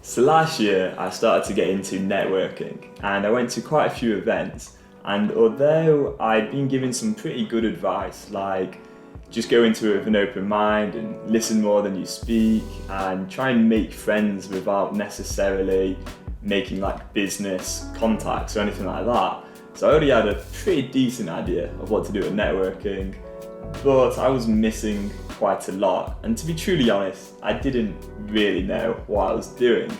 So last year I started to get into networking and I went to quite a few events, and although I'd been given some pretty good advice like just go into it with an open mind and listen more than you speak and try and make friends without necessarily making like business contacts or anything like that. So I already had a pretty decent idea of what to do at networking, but I was missing quite a lot. And to be truly honest, I didn't really know what I was doing.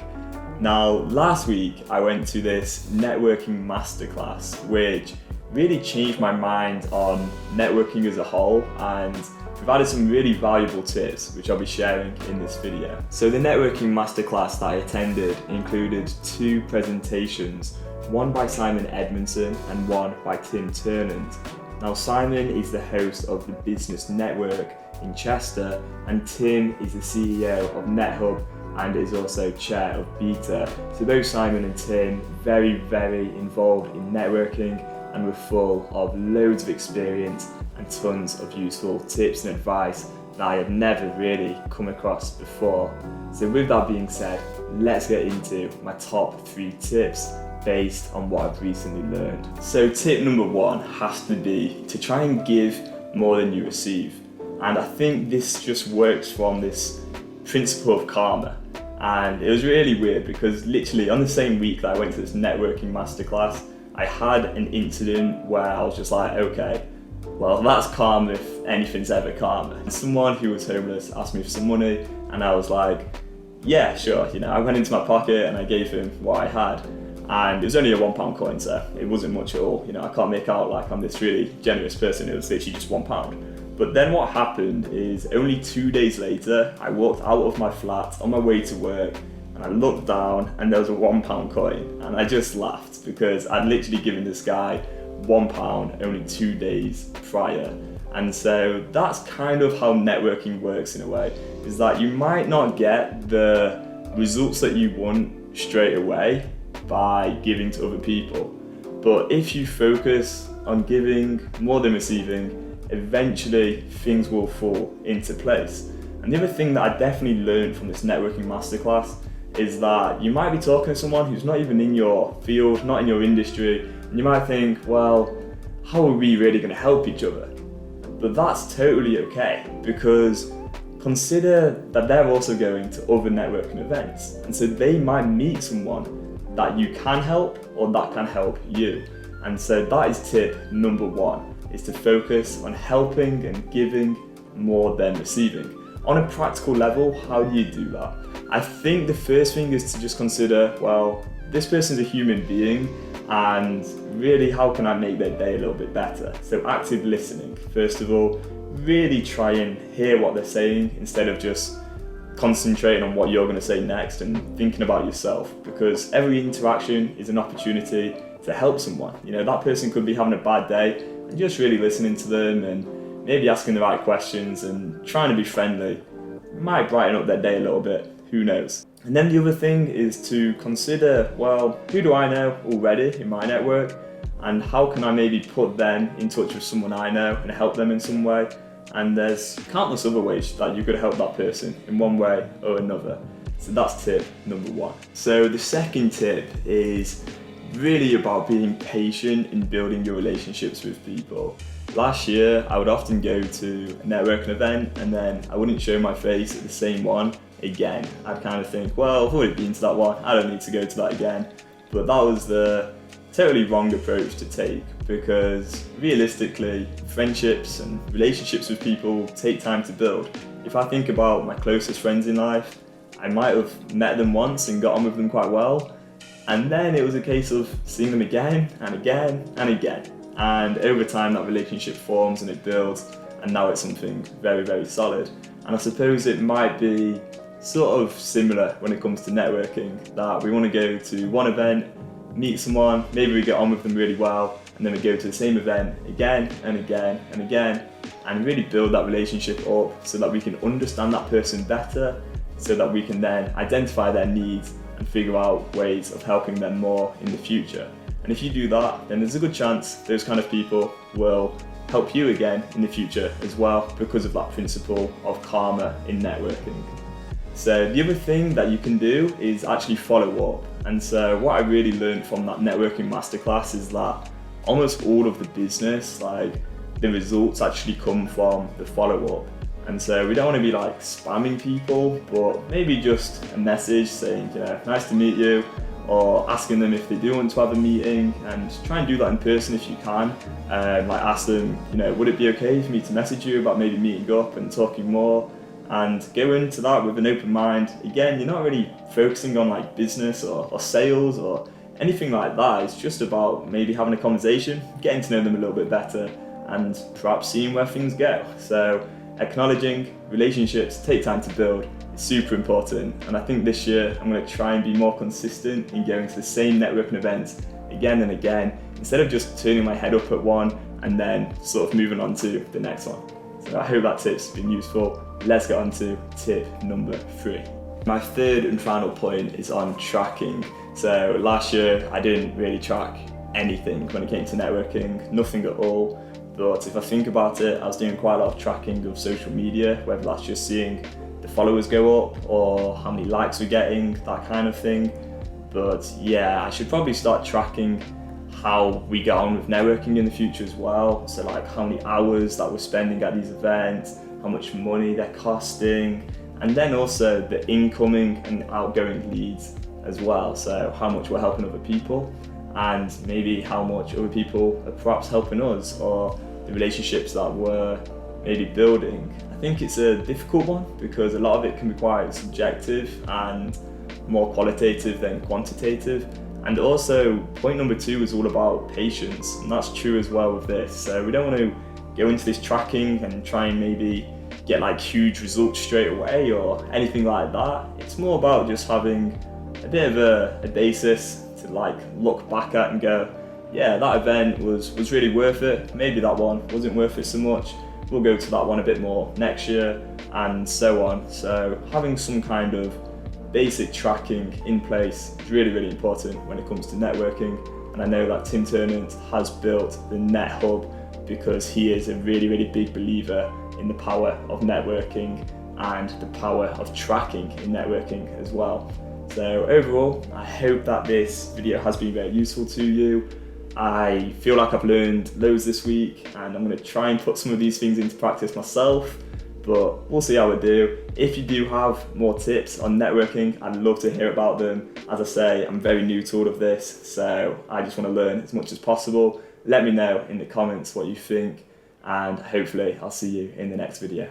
Now, last week I went to this networking masterclass, which really changed my mind on networking as a whole and provided some really valuable tips, which I'll be sharing in this video. So the networking masterclass that I attended included two presentations, one by Simon Edmondson and one by Tim Turnant. Now, Simon is the host of the Business Network in Chester, and Tim is the CEO of NetHub and is also chair of Beta. So both Simon and Tim very involved in networking and were full of loads of experience and tons of useful tips and advice that I had never really come across before. So with that being said, let's get into my top 3 tips based on what I've recently learned. So tip number 1 has to be to try and give more than you receive. And I think this just works from this principle of karma. And it was really weird because literally on the same week that I went to this networking masterclass, I had an incident where I was just like, okay, well, that's karma if anything's ever karma. And someone who was homeless asked me for some money and I was like, yeah, sure. I went into my pocket and I gave him what I had. And it was only a £1 coin, so it wasn't much at all. I can't make out like I'm this really generous person. It was literally just £1. But then what happened is only 2 days later, I walked out of my flat on my way to work and I looked down and there was a £1 coin and I just laughed because I'd literally given this guy £1 only 2 days prior. And so that's kind of how networking works in a way, is that you might not get the results that you want straight away by giving to other people. But if you focus on giving more than receiving, eventually things will fall into place. And the other thing that I definitely learned from this networking masterclass is that you might be talking to someone who's not even in your field, not in your industry, and you might think, well, how are we really going to help each other? But that's totally okay, because consider that they're also going to other networking events, and so they might meet someone that you can help or that can help you. And so that is tip number 1, is to focus on helping and giving more than receiving. On a practical level, how do you do that? I think the first thing is to just consider, well, this person's a human being and really how can I make their day a little bit better? So active listening, first of all, really try and hear what they're saying instead of just concentrating on what you're going to say next and thinking about yourself, because every interaction is an opportunity to help someone. That person could be having a bad day and just really listening to them and maybe asking the right questions and trying to be friendly might brighten up their day a little bit, who knows. And then the other thing is to consider, well, who do I know already in my network and how can I maybe put them in touch with someone I know and help them in some way. And there's countless other ways that you could help that person in one way or another. So that's tip number 1. So the second tip is really about being patient in building your relationships with people. Last year, I would often go to a networking event and then I wouldn't show my face at the same one again. I'd kind of think, well, I've already been to that one, I don't need to go to that again. But that was the totally wrong approach to take, because realistically, friendships and relationships with people take time to build. If I think about my closest friends in life, I might have met them once and got on with them quite well, and then it was a case of seeing them again and again and again. And over time that relationship forms and it builds, and now it's something very solid. And I suppose it might be sort of similar when it comes to networking, that we want to go to one event, meet someone, maybe we get on with them really well, and then we go to the same event again and again and again, and really build that relationship up so that we can understand that person better, so that we can then identify their needs and figure out ways of helping them more in the future. And if you do that, then there's a good chance those kind of people will help you again in the future as well, because of that principle of karma in networking. So the other thing that you can do is actually follow up. And so what I really learned from that networking masterclass is that almost all of the business, like the results actually come from the follow-up. And so we don't want to be like spamming people, but maybe just a message saying, nice to meet you, or asking them if they do want to have a meeting, and try and do that in person if you can. Like ask them, would it be okay for me to message you about maybe meeting up and talking more? And go into that with an open mind. Again, you're not really focusing on like business or sales or anything like that. It's just about maybe having a conversation, getting to know them a little bit better, and perhaps seeing where things go. So acknowledging relationships take time to build. It's super important. And I think this year I'm going to try and be more consistent in going to the same networking events again and again, instead of just turning my head up at one and then sort of moving on to the next one. So I hope that tip's been useful. Let's get on to tip number 3. My third and final point is on tracking. So last year I didn't really track anything when it came to networking, nothing at all. But if I think about it, I was doing quite a lot of tracking of social media, whether that's just seeing the followers go up or how many likes we're getting, that kind of thing. But yeah, I should probably start tracking how we get on with networking in the future as well. So like how many hours that we're spending at these events, how much money they're costing, and then also the incoming and outgoing leads as well. So how much we're helping other people, and maybe how much other people are perhaps helping us, or the relationships that we're maybe building. I think it's a difficult one because a lot of it can be quite subjective and more qualitative than quantitative. And also point number 2 is all about patience, and that's true as well with this. So we don't want to go into this tracking and try and maybe get like huge results straight away or anything like that. It's more about just having a bit of a basis to like look back at and go, yeah, that event was really worth it. Maybe that one wasn't worth it so much. We'll go to that one a bit more next year, and so on. So having some kind of basic tracking in place is really, really important when it comes to networking. And I know that Tim Turnant has built the Net Hub because he is a really, really big believer in the power of networking and the power of tracking in networking as well. So overall, I hope that this video has been very useful to you. I feel like I've learned loads this week, and I'm going to try and put some of these things into practice myself, but we'll see how I do. If you do have more tips on networking, I'd love to hear about them. As I say, I'm very new to all of this, so I just want to learn as much as possible. Let me know in the comments what you think, and hopefully I'll see you in the next video.